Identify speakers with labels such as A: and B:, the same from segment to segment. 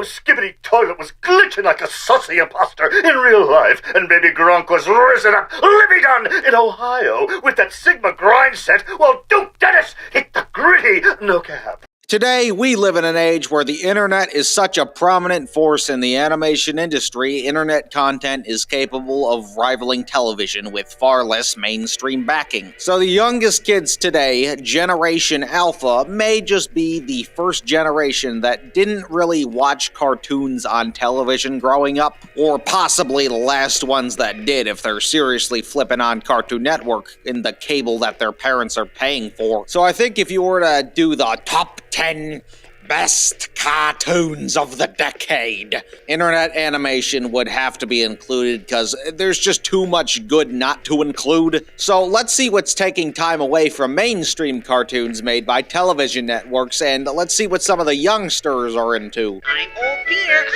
A: Oh, Skibbity Toilet was glitching like a sussy imposter in real life, and Baby Gronk was risen up Lividon in Ohio with that Sigma grind set while Duke Dennis hit the gritty no cap.
B: Today, we live in an age where the internet is such a prominent force in the animation industry, internet content is capable of rivaling television with far less mainstream backing. So the youngest kids today, Generation Alpha, may just be the first generation that didn't really watch cartoons on television growing up, or possibly the last ones that did if they're seriously flipping on Cartoon Network in the cable that their parents are paying for. So I think if you were to do the top 10 best cartoons of the decade, internet animation would have to be included because there's just too much good not to include. So let's see what's taking time away from mainstream cartoons made by television networks, and let's see what some of the youngsters are into.
C: I'm old Peter.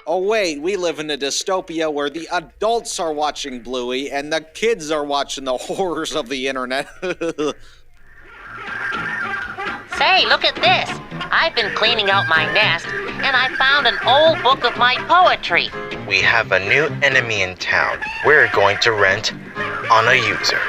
B: Oh wait, we live in a dystopia where the adults are watching Bluey and the kids are watching the horrors of the internet.
C: Say, look at this. I've been cleaning out my nest, and I found an old book of my poetry.
D: We have a new enemy in town. We're going to rent on a user.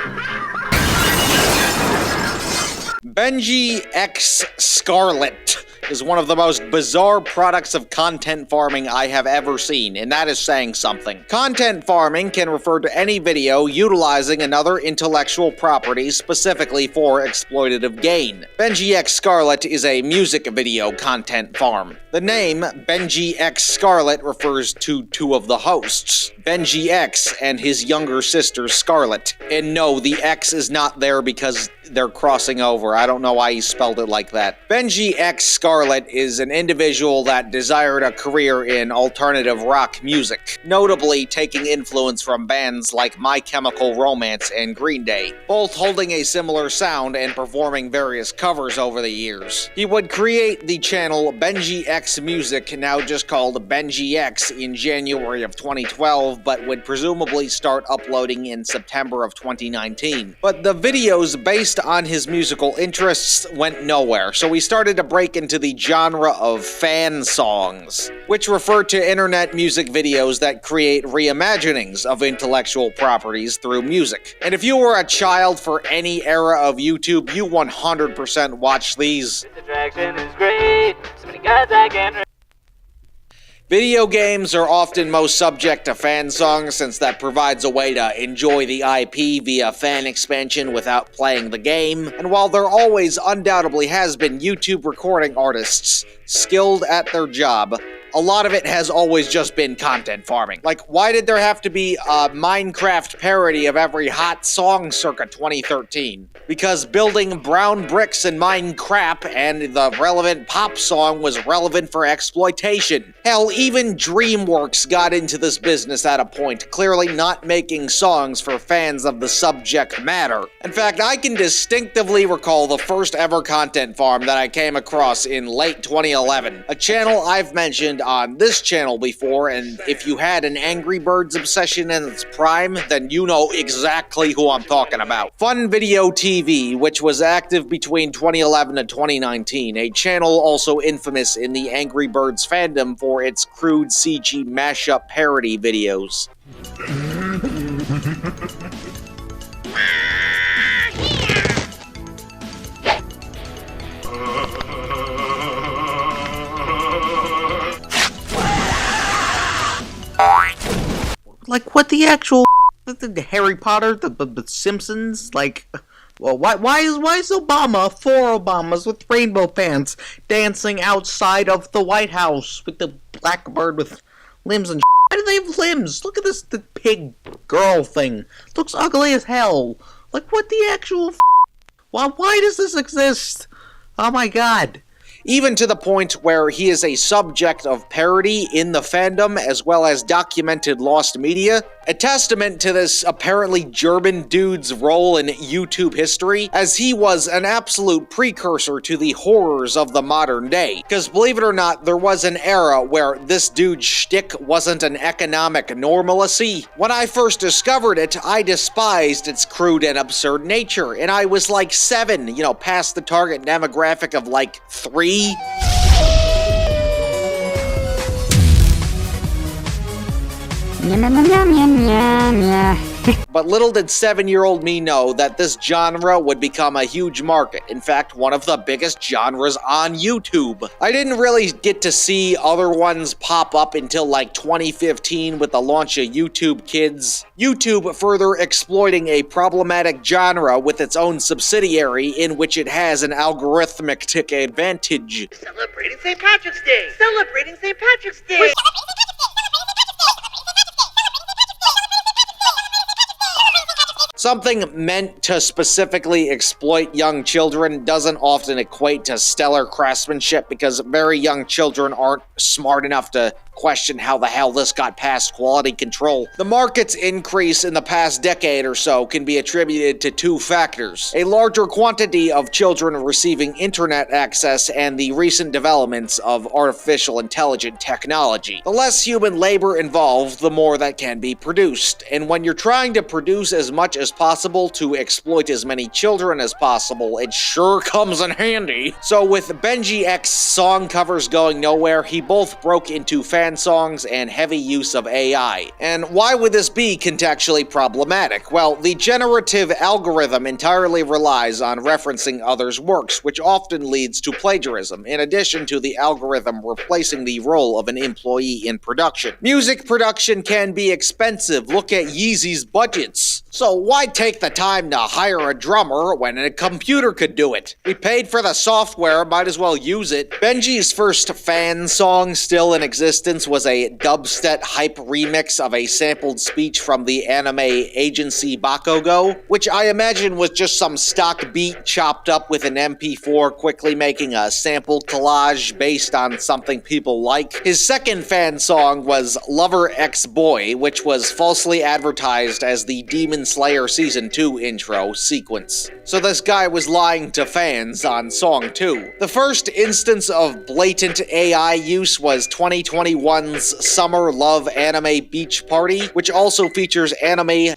B: Benji X Scarlett is one of the most bizarre products of content farming I have ever seen, and that is saying something. Content farming can refer to any video utilizing another intellectual property specifically for exploitative gain. Benji X Scarlett is a music video content farm. The name Benji X Scarlett refers to two of the hosts, Benji X and his younger sister Scarlett. And no, the X is not there because they're crossing over. I don't know why he spelled it like that. Benji X Scarlett is an individual that desired a career in alternative rock music, notably taking influence from bands like My Chemical Romance and Green Day, both holding a similar sound and performing various covers over the years. He would create the channel Benji X Music, now just called Benji X, in January of 2012, but would presumably start uploading in September of 2019. But the videos based on his musical interests went nowhere, so he started to break into the genre of fan songs, which refer to internet music videos that create reimaginings of intellectual properties through music. And if you were a child for any era of YouTube, you 100% watch these.
E: The attraction is great. So many guys I can.
B: Video games are often most subject to fan songs since that provides a way to enjoy the IP via fan expansion without playing the game, and while there always undoubtedly has been YouTube recording artists skilled at their job, a lot of it has always just been content farming. Like, why did there have to be a Minecraft parody of every hot song circa 2013? Because building brown bricks in Minecraft and the relevant pop song was relevant for exploitation. Hell, even DreamWorks got into this business at a point, clearly not making songs for fans of the subject matter. In fact, I can distinctively recall the first ever content farm that I came across in late 2011, a channel I've mentioned on this channel before, and if you had an Angry Birds obsession in its prime, then you know exactly who I'm talking about. Fun Video TV, which was active between 2011 and 2019, a channel also infamous in the Angry Birds fandom for its crude CG mashup parody videos.
F: Like, what the actual the Harry Potter, the Simpsons, like, well, why is Obama, 4 Obamas with rainbow pants dancing outside of the White House with the black bird with limbs and why do they have limbs? Look at this, the pig girl thing. Looks ugly as hell. Like, what the actual why does this exist? Oh my god.
B: Even to the point where he is a subject of parody in the fandom as well as documented lost media, a testament to this apparently German dude's role in YouTube history, as he was an absolute precursor to the horrors of the modern day. Because believe it or not, there was an era where this dude's shtick wasn't an economic normalcy. When I first discovered it, I despised its crude and absurd nature, and I was like 7, past the target demographic of like 3. But little did 7-year-old me know that this genre would become a huge market. In fact, one of the biggest genres on YouTube. I didn't really get to see other ones pop up until like 2015 with the launch of YouTube Kids. YouTube further exploiting a problematic genre with its own subsidiary in which it has an algorithmic advantage.
G: Celebrating St. Patrick's Day! Celebrating St. Patrick's Day!
B: Something meant to specifically exploit young children doesn't often equate to stellar craftsmanship because very young children aren't smart enough to question how the hell this got past quality control. The market's increase in the past decade or so can be attributed to two factors: a larger quantity of children receiving internet access and the recent developments of artificial intelligent technology. The less human labor involved, the more that can be produced. And when you're trying to produce as much as possible to exploit as many children as possible, it sure comes in handy. So with Benji X song covers going nowhere, he both broke into fan songs and heavy use of AI. And why would this be contextually problematic? Well, the generative algorithm entirely relies on referencing others' works, which often leads to plagiarism, in addition to the algorithm replacing the role of an employee in production. Music production can be expensive. Look at Yeezy's budgets. So why take the time to hire a drummer when a computer could do it? We paid for the software, might as well use it. Benji's first fan song still in existence was a dubstep hype remix of a sampled speech from the anime agency Bakugo, which I imagine was just some stock beat chopped up with an MP4, quickly making a sample collage based on something people like. His second fan song was Lover X Boy, which was falsely advertised as the Demon Slayer Season 2 intro sequence. So this guy was lying to fans on song 2. The first instance of blatant AI use was 2021's Summer Love Anime Beach Party, which also features anime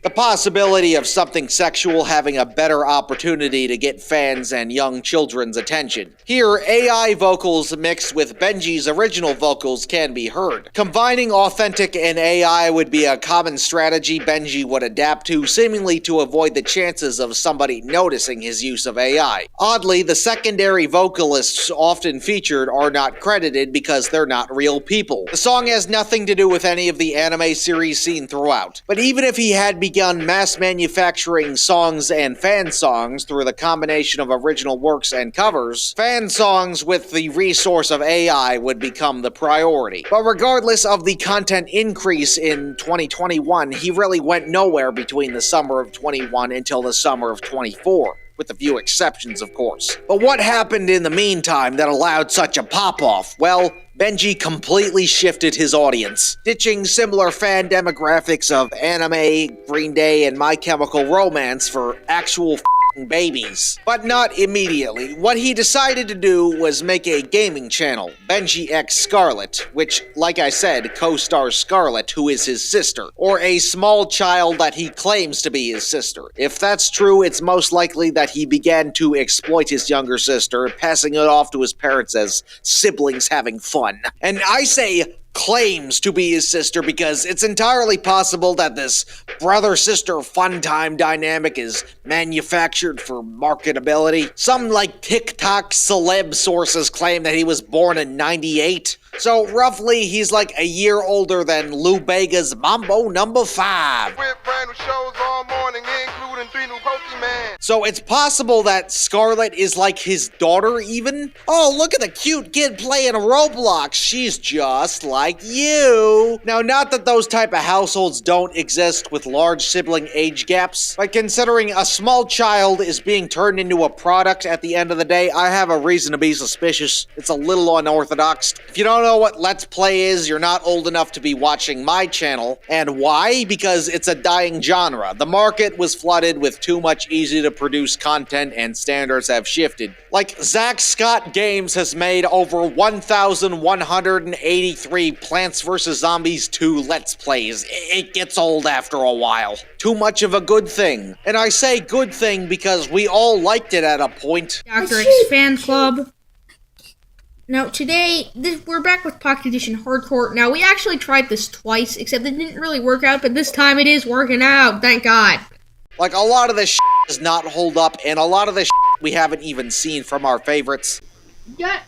B: the possibility of something sexual having a better opportunity to get fans and young children's attention. Here, AI vocals mixed with Benji's original vocals can be heard. Combining authentic and AI would be a common strategy Benji would adapt to, seemingly to avoid the chances of somebody noticing his use of AI. Oddly, the secondary vocalists often featured are not credited because they're not real people. The song has nothing to do with any of the anime series seen throughout. But even if he had begun mass manufacturing songs and fan songs through the combination of original works and covers, fan songs with the resource of AI would become the priority. But regardless of the content increase in 2021, he really went nowhere between the summer of 21 until the summer of 24. With a few exceptions, of course. But what happened in the meantime that allowed such a pop-off? Well, Benji completely shifted his audience, ditching similar fan demographics of anime, Green Day, and My Chemical Romance for actual babies. But not immediately. What he decided to do was make a gaming channel, Benji X Scarlett, which, like I said, co-stars Scarlett, who is his sister, or a small child that he claims to be his sister. If that's true, it's most likely that he began to exploit his younger sister, passing it off to his parents as siblings having fun. And I say claims to be his sister because it's entirely possible that this brother-sister fun time dynamic is manufactured for marketability. Some TikTok celeb sources claim that he was born in 98. So roughly he's like a year older than Lou Bega's Mambo No. 5.
H: With brand new shows all morning, including 3 new Pokemon.
B: So it's possible that Scarlett is like his daughter even? Oh, look at the cute kid playing Roblox. She's just like you. Now, not that those type of households don't exist with large sibling age gaps, but considering a small child is being turned into a product at the end of the day, I have a reason to be suspicious. It's a little unorthodox. If you don't know what Let's Play is, you're not old enough to be watching my channel. And why? Because it's a dying genre. The market was flooded with too much easy-to-produce content and standards have shifted. Like, Zack Scott Games has made over 1,183 Plants vs. Zombies 2 Let's Plays. It gets old after a while. Too much of a good thing. And I say good thing because we all liked it at a point.
I: Dr. X Fan Club. Now today, we're back with Pocket Edition Hardcore. Now we actually tried this twice, except it didn't really work out, but this time it is working out, thank God.
B: Like, a lot of this does not hold up, and a lot of this we haven't even seen from our favorites.
J: Got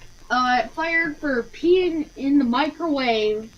J: fired for peeing in the microwave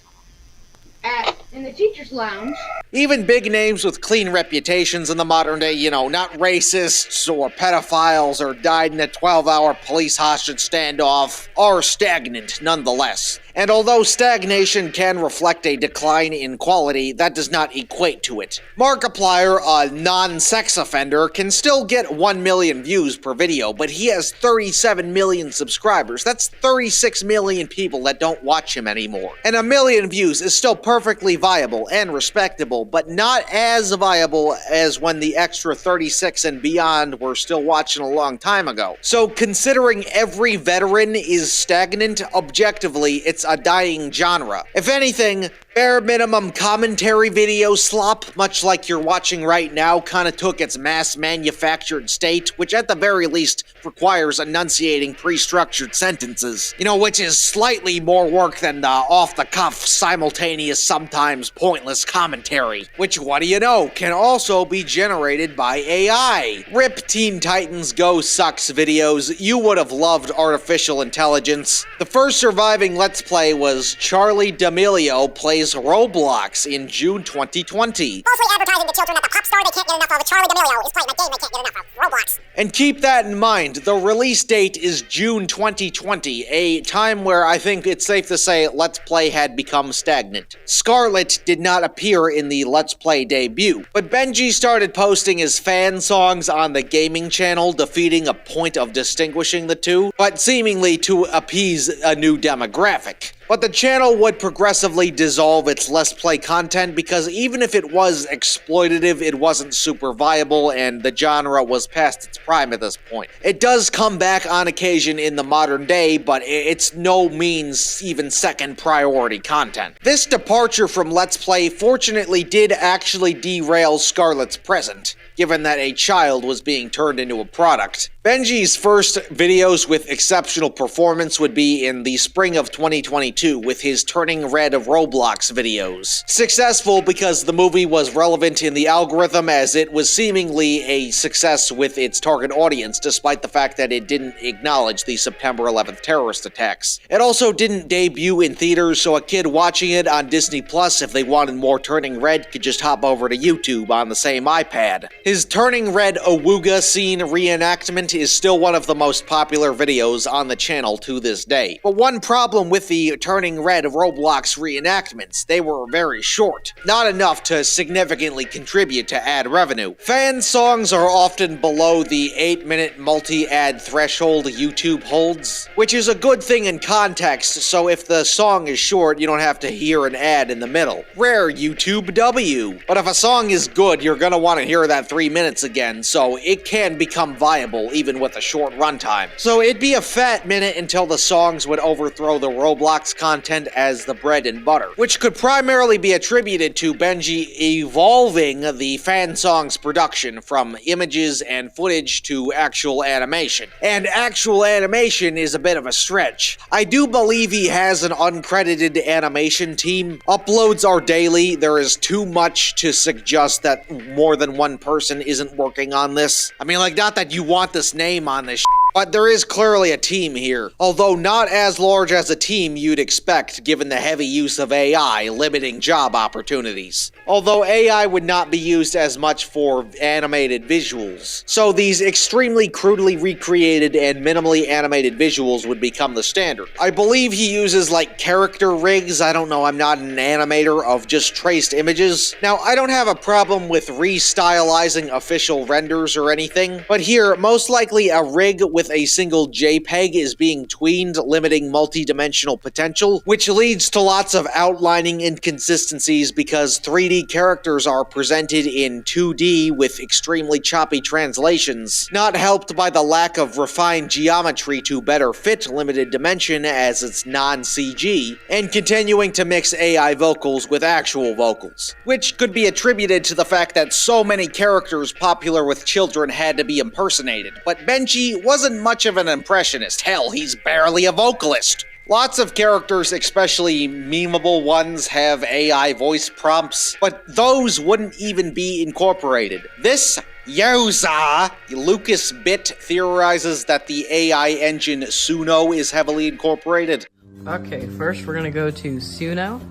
J: in the teacher's lounge.
B: Even big names with clean reputations in the modern day, you know, not racists or pedophiles or died in a 12-hour police hostage standoff, are stagnant nonetheless. And although stagnation can reflect a decline in quality, that does not equate to it. Markiplier, a non-sex offender, can still get 1 million views per video, but he has 37 million subscribers. That's 36 million people that don't watch him anymore. And 1 million views is still perfectly viable and respectable, but not as viable as when the extra 36 and beyond were still watching a long time ago. So considering every veteran is stagnant, objectively, it's a dying genre. If anything, bare minimum commentary video slop, much like you're watching right now, kinda took its mass-manufactured state, which at the very least requires enunciating pre-structured sentences. You know, which is slightly more work than the off-the-cuff, simultaneous, sometimes pointless commentary. Which, what do you know, can also be generated by AI. RIP Teen Titans Go Sucks videos, you would have loved artificial intelligence. The first surviving Let's Play was Charlie D'Amelio Plays Roblox in June 2020.
K: Falsely advertising to children at the pop store they can't get enough of. Charlie D'Amelio is playing a game they can't get enough of, Roblox.
B: And keep that in mind, the release date is June 2020, a time where I think it's safe to say Let's Play had become stagnant. Scarlett did not appear in the Let's Play debut, but Benji started posting his fan songs on the gaming channel, defeating a point of distinguishing the two, but seemingly to appease a new demographic. But the channel would progressively dissolve its Let's Play content because even if it was exploitative, it wasn't super viable and the genre was past its prime at this point. It does come back on occasion in the modern day, but it's no means even second priority content. This departure from Let's Play fortunately did actually derail Scarlett's present, given that a child was being turned into a product. Benji's first videos with exceptional performance would be in the spring of 2022 with his Turning Red of Roblox videos. Successful because the movie was relevant in the algorithm as it was seemingly a success with its target audience despite the fact that it didn't acknowledge the September 11th terrorist attacks. It also didn't debut in theaters, so a kid watching it on Disney Plus, if they wanted more Turning Red, could just hop over to YouTube on the same iPad. His Turning Red Awooga scene reenactment is still one of the most popular videos on the channel to this day. But one problem with the Turning Red of Roblox reenactments, they were very short, not enough to significantly contribute to ad revenue. Fan songs are often below the 8-minute multi-ad threshold YouTube holds, which is a good thing in context, so if the song is short, you don't have to hear an ad in the middle. Rare YouTube W. But if a song is good, you're gonna want to hear that 3 minutes again, so it can become viable even with a short runtime. So it'd be a fat minute until the songs would overthrow the Roblox content as the bread and butter, which could primarily be attributed to Benji evolving the fan songs production from images and footage to actual animation. And actual animation is a bit of a stretch. I do believe he has an uncredited animation team. Uploads are daily. There is too much to suggest that more than one person isn't working on this. I mean, like, not that you want this name on this but there is clearly a team here, although not as large as a team you'd expect given the heavy use of AI limiting job opportunities. Although AI would not be used as much for animated visuals, so these extremely crudely recreated and minimally animated visuals would become the standard. I believe he uses like character rigs, I don't know, I'm not an animator, of just traced images. Now, I don't have a problem with restylizing official renders or anything, but here, most likely a rig with a single JPEG is being tweened, limiting multi-dimensional potential, which leads to lots of outlining inconsistencies because 3D characters are presented in 2D with extremely choppy translations, not helped by the lack of refined geometry to better fit limited dimension as it's non-CG, and continuing to mix AI vocals with actual vocals, which could be attributed to the fact that so many characters popular with children had to be impersonated, but Benji wasn't much of an impressionist. Hell, he's barely a vocalist. Lots of characters, especially memeable ones, have AI voice prompts, but those wouldn't even be incorporated. This Yoza, Lucas Bit theorizes that the AI engine Suno is heavily incorporated.
L: Okay, first we're gonna go to suno.com,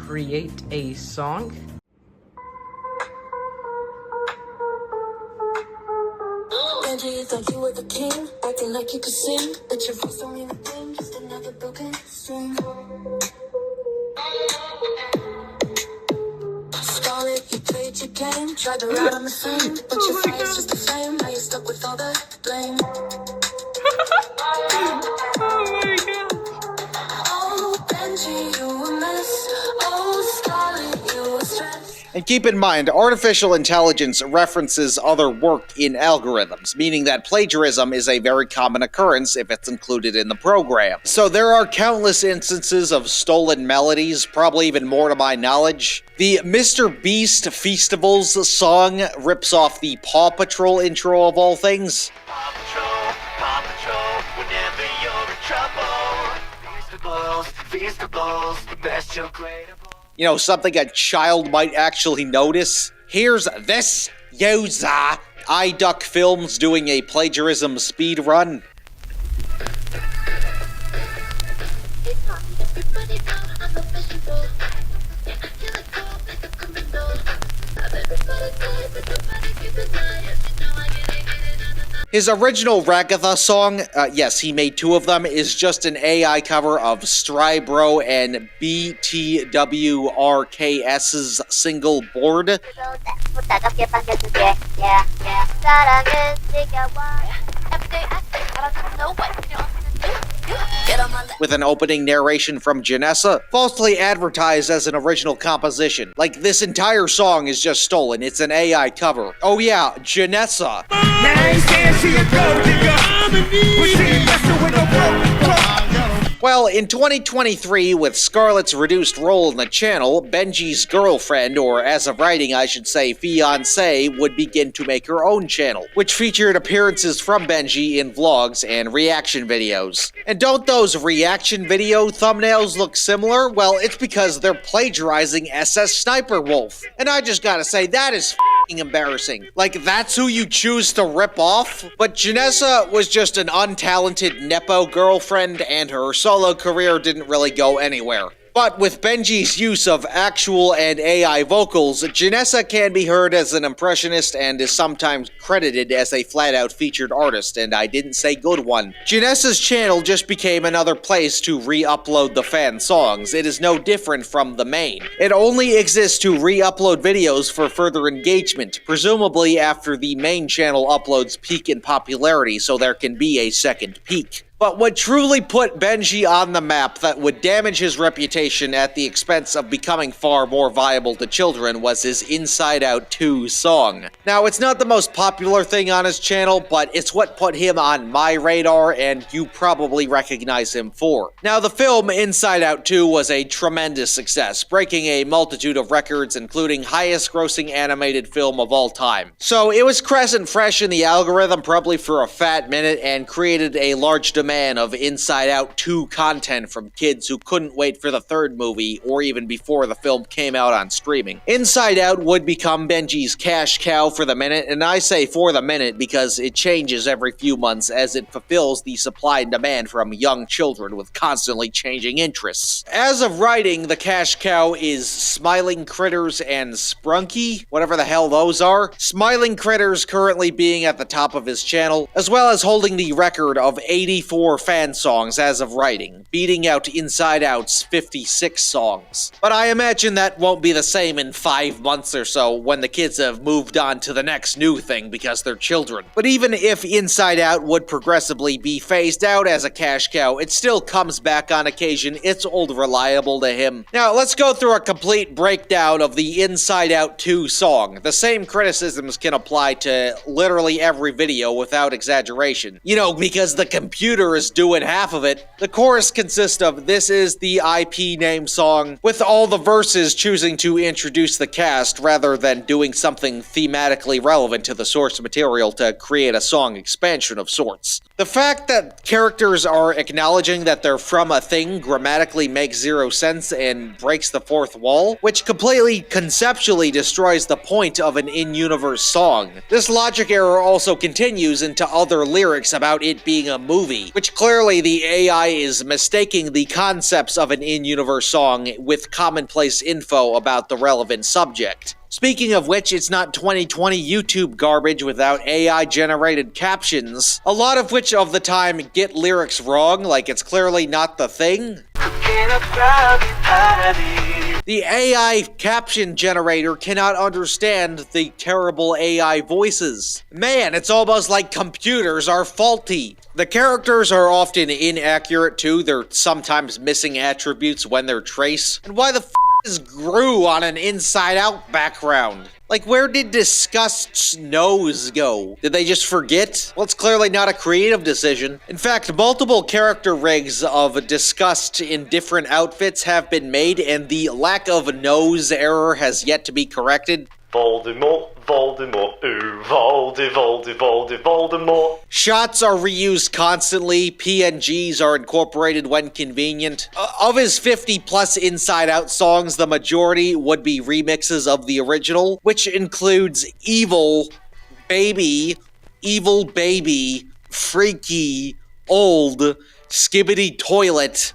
L: create a song.
M: Benji, you thought you were the king, acting like you could sing, but your voice don't mean a thing, just another broken string. Scarlett, you played your game, tried to ride on the fame, but your fire's just a flame, now you're stuck with all the blame.
L: Oh my god.
M: Oh, Benji, you a mess. Oh, Scarlett, you a stress.
B: And keep in mind, artificial intelligence references other work in algorithms, meaning that plagiarism is a very common occurrence if it's included in the program. So there are countless instances of stolen melodies, probably even more to my knowledge. The Mr. Beast Feastables song rips off the Paw Patrol intro of all things.
E: Paw Patrol, whenever you're in trouble. Feastables, the best joke creatable.
B: You know, something a child might actually notice. Here's this Yoza, iDuck Films doing a plagiarism speed run. His original Ragatha song, yes, he made 2 of them, is just an AI cover of Strybro and BTWRKS's single Board. With an opening narration from Janessa, falsely advertised as an original composition. Like, this entire song is just stolen, it's an AI cover. Oh yeah, Janessa. Well, in 2023, with Scarlett's reduced role in the channel, Benji's girlfriend, or as of writing I should say fiancé, would begin to make her own channel, which featured appearances from Benji in vlogs and reaction videos. And don't those reaction video thumbnails look similar? Well, it's because they're plagiarizing SS Sniper Wolf. And I just gotta say, that is f***ing embarrassing. Like, that's who you choose to rip off? But Janessa was just an untalented Nepo girlfriend, and her solo career didn't really go anywhere. But with Benji's use of actual and AI vocals, Janessa can be heard as an impressionist and is sometimes credited as a flat-out featured artist, and I didn't say good one. Janessa's channel just became another place to re-upload the fan songs. It is no different from the main. It only exists to re-upload videos for further engagement, presumably after the main channel uploads peak in popularity so there can be a second peak. But what truly put Benji on the map that would damage his reputation at the expense of becoming far more viable to children was his Inside Out 2 song. Now, it's not the most popular thing on his channel, but it's what put him on my radar, and you probably recognize him for. Now, the film Inside Out 2 was a tremendous success, breaking a multitude of records, including highest grossing animated film of all time. So, it was crescent fresh in the algorithm probably for a fat minute, and created a large demand of Inside Out 2 content from kids who couldn't wait for the third movie, or even before the film came out on streaming. Inside Out would become Benji's cash cow for the minute, and I say for the minute because it changes every few months as it fulfills the supply and demand from young children with constantly changing interests. As of writing, the cash cow is Smiling Critters and Sprunky, whatever the hell those are. Smiling Critters currently being at the top of his channel, as well as holding the record of 84 fan songs as of writing, beating out Inside Out's 56 songs. But I imagine that won't be the same in 5 months or so when the kids have moved on to the next new thing because they're children. But even if Inside Out would progressively be phased out as a cash cow, it still comes back on occasion. It's old reliable to him. Now, let's go through a complete breakdown of the Inside Out 2 song. The same criticisms can apply to literally every video without exaggeration. You know, because the computer character is doing half of it. The chorus consists of "This is the IP name song," with all the verses choosing to introduce the cast rather than doing something thematically relevant to the source material to create a song expansion of sorts. The fact that characters are acknowledging that they're from a thing grammatically makes zero sense and breaks the fourth wall, which completely conceptually destroys the point of an in-universe song. This logic error also continues into other lyrics about it being a movie, which clearly the AI is mistaking the concepts of an in-universe song with commonplace info about the relevant subject. Speaking of which, it's not 2020 YouTube garbage without AI-generated captions, a lot of which of the time get lyrics wrong, like it's clearly not the thing. The AI caption generator cannot understand the terrible AI voices. Man, it's almost like computers are faulty. The characters are often inaccurate too, they're sometimes missing attributes when they're trace. And why the f is Gru on an inside-out background? Like, where did Disgust's nose go? Did they just forget? Well, it's clearly not a creative decision. In fact, multiple character rigs of Disgust in different outfits have been made, and the lack of nose error has yet to be corrected.
N: Voldemort, Voldemort, ooh, Voldemort.
B: Shots are reused constantly, PNGs are incorporated when convenient. Of his 50-plus inside-out songs, the majority would be remixes of the original, which includes Evil Baby, Freaky, Old, Skibbity Toilet,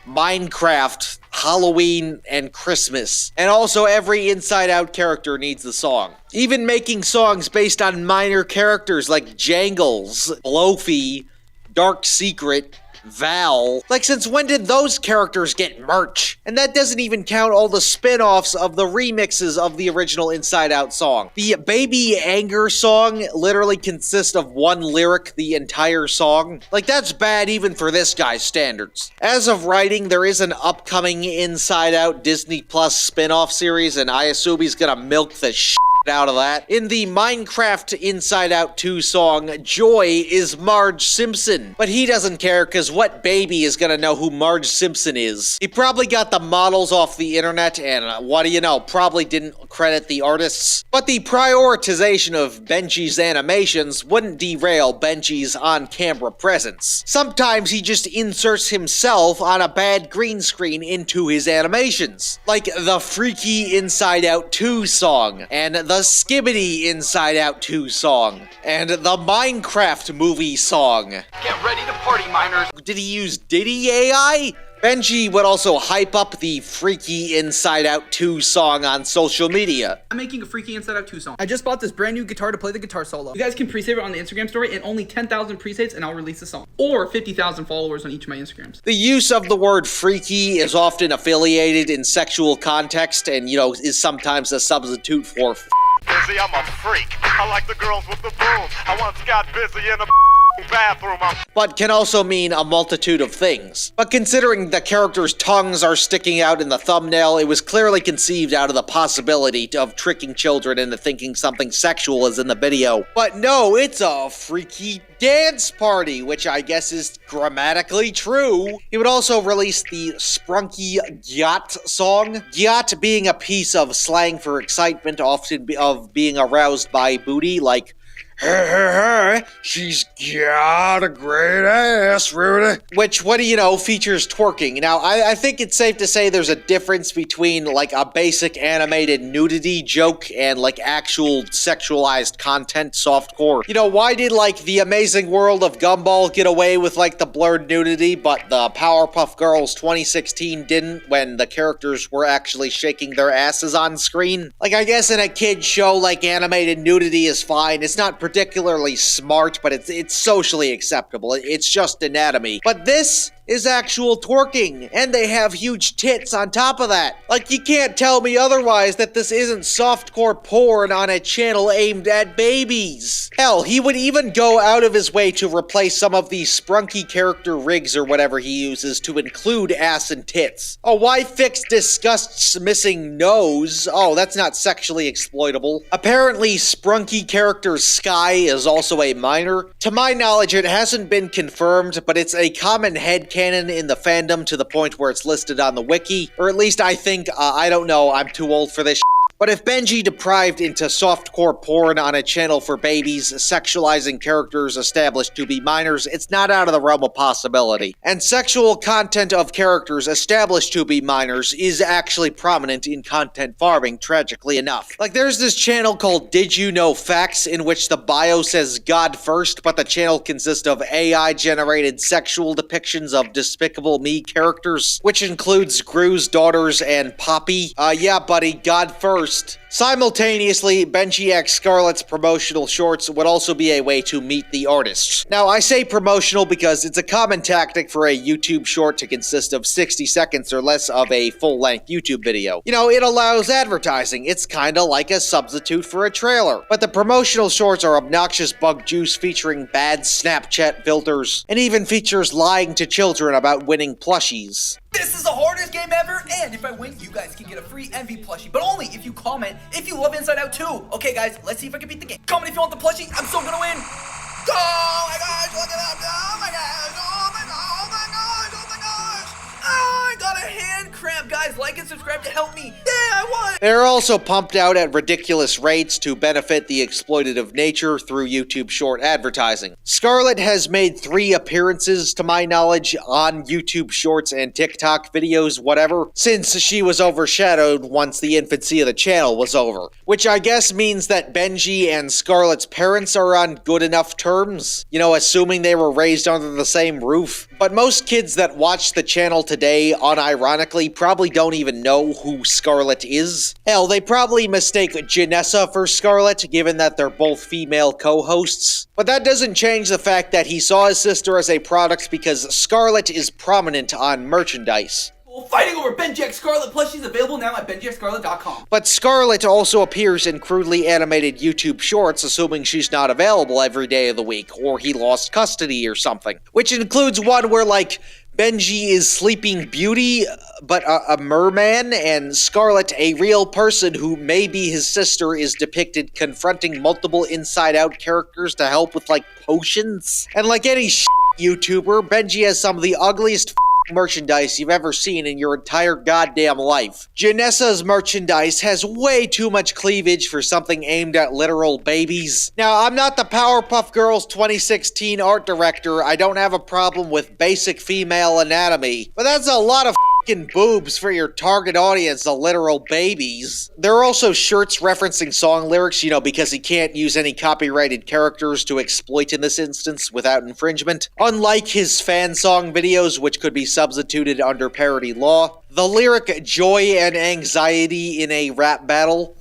B: Minecraft, Halloween, and Christmas. And also every inside-out character needs the song. Even making songs based on minor characters like Jangles, Blofi, Dark Secret, Val. Like, since when did those characters get merch? And that doesn't even count all the spin-offs of the remixes of the original Inside Out song. The Baby Anger song literally consists of one lyric the entire song. Like, that's bad even for this guy's standards. As of writing, there is an upcoming Inside Out Disney Plus spin-off series, and I assume he's gonna milk the shit out of that. In the Minecraft Inside Out 2 song, Joy is Marge Simpson. But he doesn't care, because what baby is gonna know who Marge Simpson is? He probably got the models off the internet, and what do you know, probably didn't credit the artists. But the prioritization of Benji's animations wouldn't derail Benji's on-camera presence. Sometimes he just inserts himself on a bad green screen into his animations. Like the Freaky Inside Out 2 song, and the Skibbity Inside Out 2 song, and the Minecraft movie song.
O: Get ready to party, miners!
B: Did he use Diddy AI? Benji would also hype up the Freaky Inside Out 2 song on social media.
O: I'm making a Freaky Inside Out 2 song. I just bought this brand new guitar to play the guitar solo. You guys can pre-save it on the Instagram story, and only 10,000 pre-saves and I'll release the song. Or 50,000 followers on each of my Instagrams.
B: The use of the word freaky is often affiliated in sexual context and, you know, is sometimes a substitute for
H: Busy, I'm a freak. I like the girls with the boom. I once got busy in a bathroom.
B: But can also mean a multitude of things. But considering the characters' tongues are sticking out in the thumbnail, it was clearly conceived out of the possibility of tricking children into thinking something sexual is in the video. But no, it's a freaky dance party, which I guess is grammatically true. He would also release the Sprunky Gyat song. Gyat being a piece of slang for excitement, often of being aroused by booty, like she's got a great ass, Rudy. Which, what do you know, features twerking. Now, I think it's safe to say there's a difference between, like, a basic animated nudity joke and, like, actual sexualized content softcore. You know, why did, like, The Amazing World of Gumball get away with, like, the blurred nudity, but the Powerpuff Girls 2016 didn't when the characters were actually shaking their asses on screen? Like, I guess in a kid's show, like, animated nudity is fine. It's not particularly smart, but it's socially acceptable. It's just anatomy. But this is actual twerking, and they have huge tits on top of that. Like, you can't tell me otherwise that this isn't softcore porn on a channel aimed at babies. Hell, he would even go out of his way to replace some of these sprunky character rigs or whatever he uses to include ass and tits. Oh, why fix Disgust's missing nose? Oh, that's not sexually exploitable. Apparently, sprunky character Sky is also a minor. To my knowledge, it hasn't been confirmed, but it's a common headcanon in the fandom to the point where it's listed on the wiki. Or at least I think, I don't know, I'm too old for this. But if Benji deprived into softcore porn on a channel for babies, sexualizing characters established to be minors, it's not out of the realm of possibility. And sexual content of characters established to be minors is actually prominent in content farming, tragically enough. Like, there's this channel called Did You Know Facts, in which the bio says God first, but the channel consists of AI-generated sexual depictions of Despicable Me characters, which includes Gru's daughters and Poppy. Yeah, buddy, God first. Simultaneously, BenjixScarlett's promotional shorts would also be a way to meet the artists. Now, I say promotional because it's a common tactic for a YouTube short to consist of 60 seconds or less of a full-length YouTube video. You know, it allows advertising. It's kinda like a substitute for a trailer. But the promotional shorts are obnoxious bug juice featuring bad Snapchat filters, and even features lying to children about winning plushies.
O: This is the hardest game ever, and if I win, you guys can get a free Envy plushie, but only if you comment if you love Inside Out 2. Okay, guys, let's see if I can beat the game. Comment if you want the plushie. I'm still gonna win. Oh my gosh, look at that. Oh my gosh, oh my gosh, oh my gosh, oh my gosh. Oh, I got a hand cramp. Guys, like and subscribe to help me. Yeah, I won.
B: They're also pumped out at ridiculous rates to benefit the exploitative nature through YouTube short advertising. Scarlett has made 3 appearances, to my knowledge, on YouTube shorts and TikTok videos, whatever, since she was overshadowed once the infancy of the channel was over. Which I guess means that Benji and Scarlett's parents are on good enough terms, you know, assuming they were raised under the same roof. But most kids that watch the channel today, unironically, probably don't even know who Scarlett is. Hell, they probably mistake Janessa for Scarlett, given that they're both female co-hosts. But that doesn't change the fact that he saw his sister as a product because Scarlett is prominent on merchandise.
O: Fighting over BenjixScarlett plushies available now at BenjixScarlett.com.
B: But Scarlett also appears in crudely animated YouTube shorts, assuming she's not available every day of the week, or he lost custody or something. Which includes one where, like, Benji is Sleeping Beauty, but a merman, and Scarlett, a real person who may be his sister, is depicted confronting multiple Inside Out characters to help with, like, potions. And like any YouTuber, Benji has some of the ugliest merchandise you've ever seen in your entire goddamn life. Janessa's merchandise has way too much cleavage for something aimed at literal babies. Now, I'm not the Powerpuff Girls 2016 art director. I don't have a problem with basic female anatomy, but that's a lot of boobs for your target audience, the literal babies. There are also shirts referencing song lyrics, you know, because he can't use any copyrighted characters to exploit in this instance without infringement. Unlike his fan song videos, which could be substituted under parody law. The lyric "Joy and Anxiety in a Rap Battle."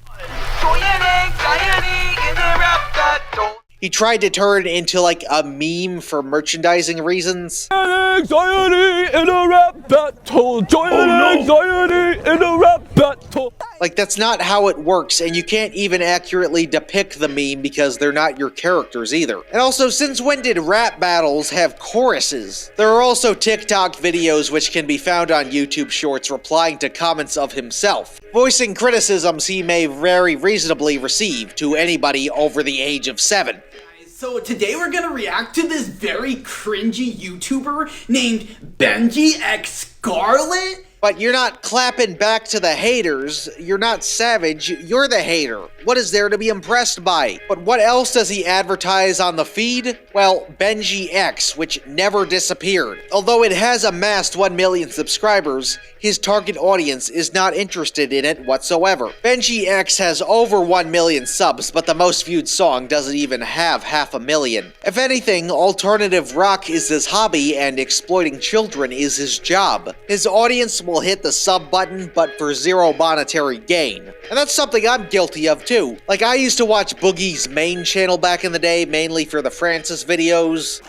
B: Joy and anxiety in a rap battle. He tried to turn it into like a meme for merchandising reasons. Anxiety in a rap battle. Joy and anxiety in a rap battle. Like, that's not how it works, and you can't even accurately depict the meme because they're not your characters either. And also, since when did rap battles have choruses? There are also TikTok videos which can be found on YouTube Shorts replying to comments of himself, voicing criticisms he may very reasonably receive to anybody over the age of 7.
O: So today we're gonna react to this very cringy YouTuber named Benji X Scarlett.
B: But you're not clapping back to the haters. You're not savage. You're the hater. What is there to be impressed by? But what else does he advertise on the feed? Well, Benji X, which never disappeared. Although it has amassed 1 million subscribers, his target audience is not interested in it whatsoever. Benji X has over 1 million subs, but the most viewed song doesn't even have 500,000. If anything, alternative rock is his hobby and exploiting children is his job. His audience will hit the sub button, but for zero monetary gain. And that's something I'm guilty of too. Like, I used to watch Boogie's main channel back in the day, mainly for the Francis videos.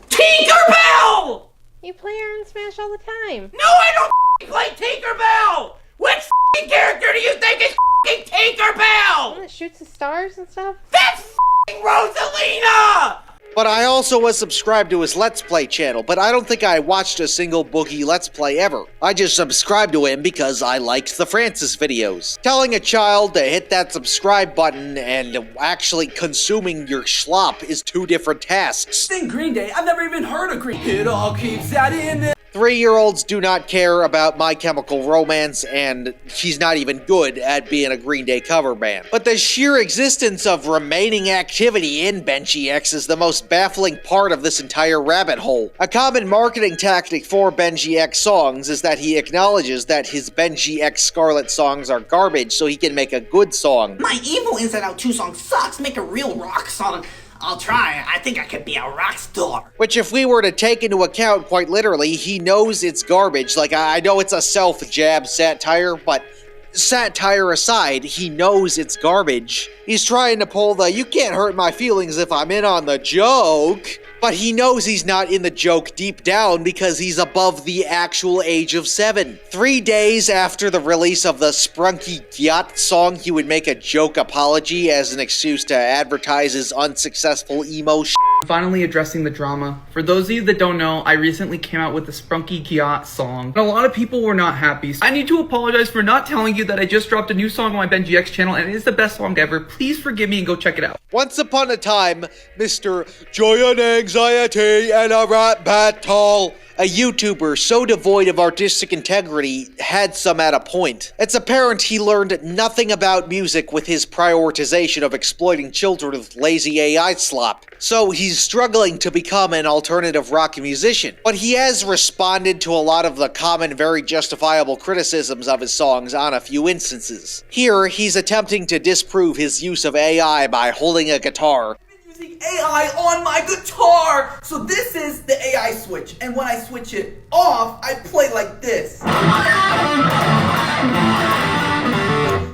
O: Tinkerbell!
P: You play Iron Smash all the time.
Q: No, I don't play Tinkerbell! Which character do you think is Tinkerbell?
P: One that shoots the stars and stuff?
Q: That's Rosalina!
B: But I also was subscribed to his Let's Play channel, but I don't think I watched a single Boogie Let's Play ever. I just subscribed to him because I liked the Francis videos. Telling a child to hit that subscribe button and actually consuming your schlop is two different tasks.
O: Sing Green Day, I've never even heard of Green Day. It all keeps that in there.
B: 3-year-olds do not care about My Chemical Romance, and he's not even good at being a Green Day cover band. But the sheer existence of remaining activity in Benji X is the most baffling part of this entire rabbit hole. A common marketing tactic for Benji X songs is that he acknowledges that his BenjixScarlett songs are garbage so he can make a good song.
Q: My Evil Inside Out 2 song sucks. Make a real rock song. I'll try. I think I could be a rock star.
B: Which, if we were to take into account quite literally, he knows it's garbage. Like, I know it's a self-jab satire, but satire aside, he knows it's garbage. He's trying to pull the, you can't hurt my feelings if I'm in on the joke. But he knows he's not in the joke deep down because he's above the actual age of 7. 3 days after the release of the Sprunky Gyat song, he would make a joke apology as an excuse to advertise his unsuccessful emo shit.
R: Finally addressing the drama. For those of you that don't know, I recently came out with the Sprunky Gyat song. And a lot of people were not happy. I need to apologize for not telling you that I just dropped a new song on my Benji X channel and it is the best song ever. Please forgive me and go check it out.
B: Once upon a time, Mr. Joy and Anxiety and a Rap Battle, a YouTuber so devoid of artistic integrity, had some at a point. It's apparent he learned nothing about music with his prioritization of exploiting children with lazy AI slop. So he's struggling to become an alternative rock musician. But he has responded to a lot of the common, very justifiable criticisms of his songs on a few instances. Here, he's attempting to disprove his use of AI by holding a guitar,
O: using AI on my guitar. So this is the AI switch, and when I switch it off, I play like this.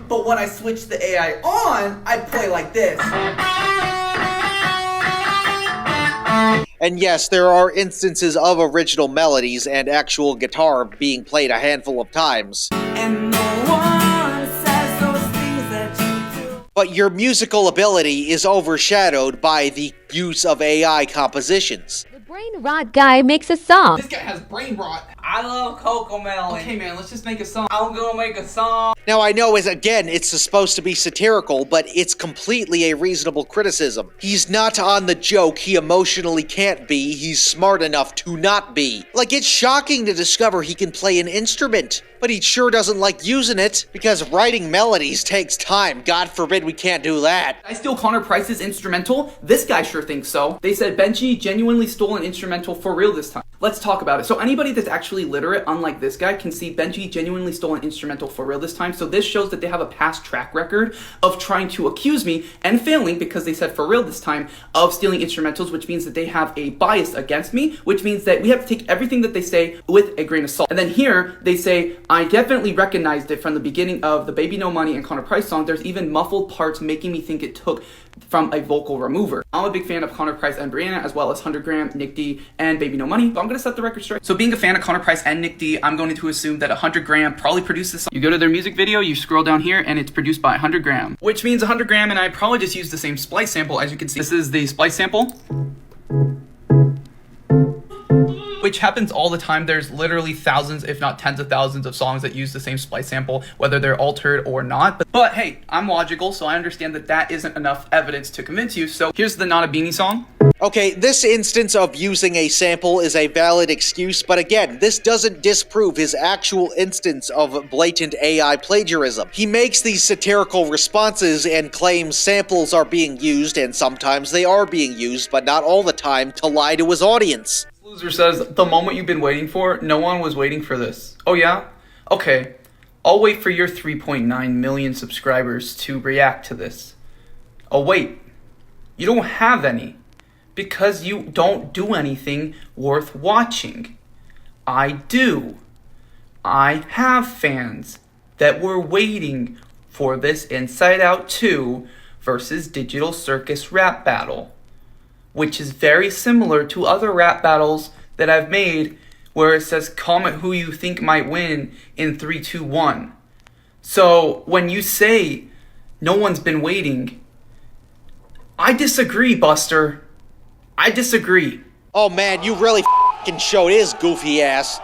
O: But when I switch the AI on, I play like this.
B: And yes, there are instances of original melodies and actual guitar being played a handful of times.
O: And no one says those things that you do.
B: But your musical ability is overshadowed by the use of AI compositions.
S: The brain rot guy makes a song.
O: This guy has brain rot.
L: I love Cocomelon.
O: Okay, man, let's just make a song.
L: I'm gonna make a song.
B: Now I know, again, it's supposed to be satirical, but it's completely a reasonable criticism. He's not on the joke, he emotionally can't be, he's smart enough to not be. Like, it's shocking to discover he can play an instrument, but he sure doesn't like using it, because writing melodies takes time. God forbid we can't do that.
O: I steal Connor Price's instrumental? This guy sure thinks so. They said Benji genuinely stole an instrumental for real this time. Let's talk about it. So anybody that's actually literate, unlike this guy, can see Benji genuinely stole an instrumental for real this time. So this shows that they have a past track record of trying to accuse me and failing, because they said for real this time, of stealing instrumentals, which means that they have a bias against me, which means that we have to take everything that they say with a grain of salt. And then here they say, I definitely recognized it from the beginning of the Baby No Money and Connor Price song. There's even muffled parts making me think it took from a vocal remover. I'm a big fan of Connor Price and Brianna, as well as 100 Gram, Nick D, and Baby No Money. So I'm gonna set the record straight. So being a fan of Connor Price and Nick D, I'm going to assume that 100 Gram probably produced this song. You go to their music video, you scroll down here, and it's produced by 100 Gram. Which means 100 Gram and I probably just used the same splice sample. As you can see, this is the splice sample, which happens all the time. There's literally thousands, if not tens of thousands of songs that use the same splice sample, whether they're altered or not. But hey, I'm logical, so I understand that that isn't enough evidence to convince you. So here's the Not a Beanie song.
B: Okay, this instance of using a sample is a valid excuse, but again, this doesn't disprove his actual instance of blatant AI plagiarism. He makes these satirical responses and claims samples are being used, and sometimes they are being used, but not all the time, to lie to his audience.
O: Loser says, the moment you've been waiting for, no one was waiting for this. Oh yeah? Okay. I'll wait for your 3.9 million subscribers to react to this. Oh wait. You don't have any. Because you don't do anything worth watching. I do. I have fans that were waiting for this Inside Out 2 versus Digital Circus rap battle, which is very similar to other rap battles that I've made
R: where it says comment who you think might win in 3, 2, 1. So when you say no one's been waiting, I disagree, Buster. I disagree.
B: Oh man, you really f***ing showed his goofy ass.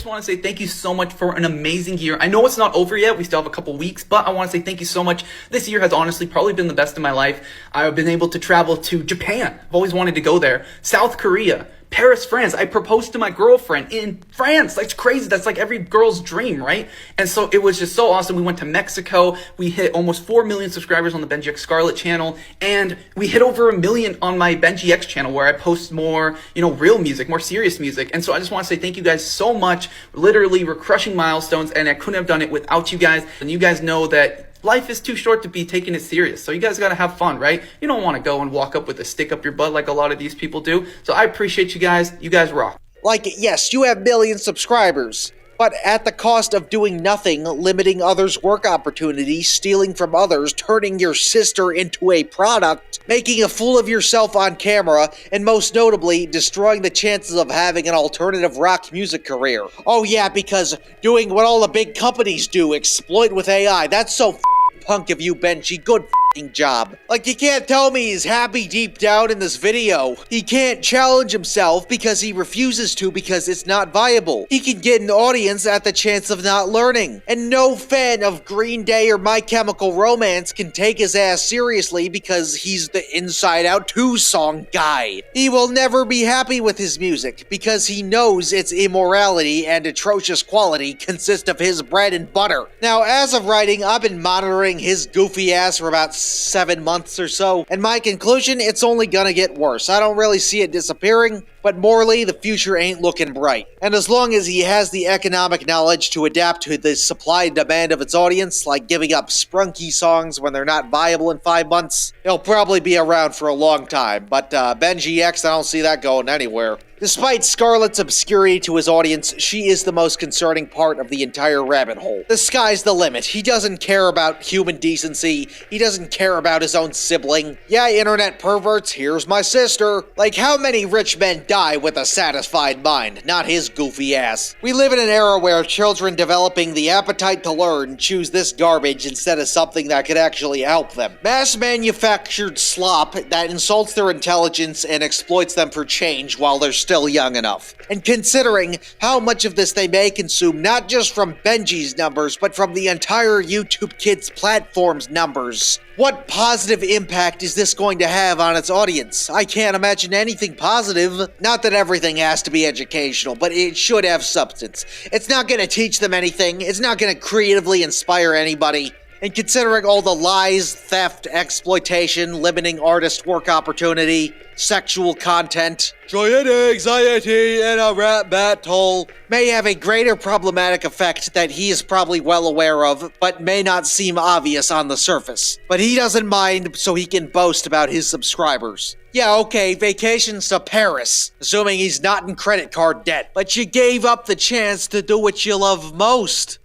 R: I want to say thank you so much for an amazing year. I know it's not over yet. We still have a couple weeks, but I want to say thank you so much. This year has honestly probably been the best of my life. I've been able to travel to Japan. I've always wanted to go there. South Korea. Paris, France. I proposed to my girlfriend in France. That's crazy. That's like every girl's dream, right? And so it was just so awesome. We went to Mexico. We hit almost 4 million subscribers on the Benji X Scarlett channel. And we hit over 1 million on my Benji X channel where I post more, real music, more serious music. And so I just want to say thank you guys so much. Literally, we're crushing milestones and I couldn't have done it without you guys. And you guys know that life is too short to be taking it serious. So you guys gotta have fun, right? You don't want to go and walk up with a stick up your butt like a lot of these people do. So I appreciate you guys. You guys rock.
B: Like, yes, you have millions of subscribers, but at the cost of doing nothing, limiting others' work opportunities, stealing from others, turning your sister into a product, making a fool of yourself on camera, and most notably, destroying the chances of having an alternative rock music career. Oh yeah, because doing what all the big companies do, exploit with AI, that's so punk of you, Benji. Good job. Like, you can't tell me he's happy deep down in this video. He can't challenge himself because he refuses to because it's not viable. He can get an audience at the chance of not learning. And no fan of Green Day or My Chemical Romance can take his ass seriously because he's the Inside Out 2 song guy. He will never be happy with his music because he knows its immorality and atrocious quality consist of his bread and butter. Now, as of writing, I've been monitoring his goofy ass for about 7 months or so, and my conclusion, it's only gonna get worse. I don't really see it disappearing, but morally, the future ain't looking bright. And as long as he has the economic knowledge to adapt to the supply and demand of its audience, like giving up sprunky songs when they're not viable in 5 months, he'll probably be around for a long time. But Benji X, I don't see that going anywhere. Despite Scarlett's obscurity to his audience, she is the most concerning part of the entire rabbit hole. The sky's the limit. He doesn't care about human decency. He doesn't care about his own sibling. Yeah, internet perverts, here's my sister. Like, how many rich men die with a satisfied mind? Not his goofy ass. We live in an era where children developing the appetite to learn choose this garbage instead of something that could actually help them. Mass-manufactured slop that insults their intelligence and exploits them for change while they're still young enough. And considering how much of this they may consume, not just from Benji's numbers, but from the entire YouTube Kids platform's numbers, what positive impact is this going to have on its audience? I can't imagine anything positive. Not that everything has to be educational, but it should have substance. It's not going to teach them anything. It's not going to creatively inspire anybody. And considering all the lies, theft, exploitation, limiting artist work opportunity, sexual content, giant anxiety in a rap battle, may have a greater problematic effect that he is probably well aware of, but may not seem obvious on the surface. But he doesn't mind, so he can boast about his subscribers. Yeah, okay, vacations to Paris, assuming he's not in credit card debt. But you gave up the chance to do what you love most.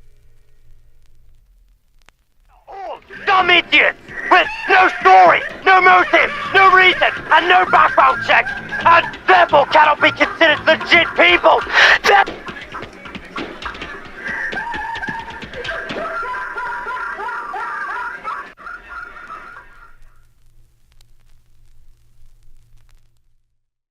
Q: Dumb idiot! With no story, no motive, no reason, and no background check, and therefore cannot be considered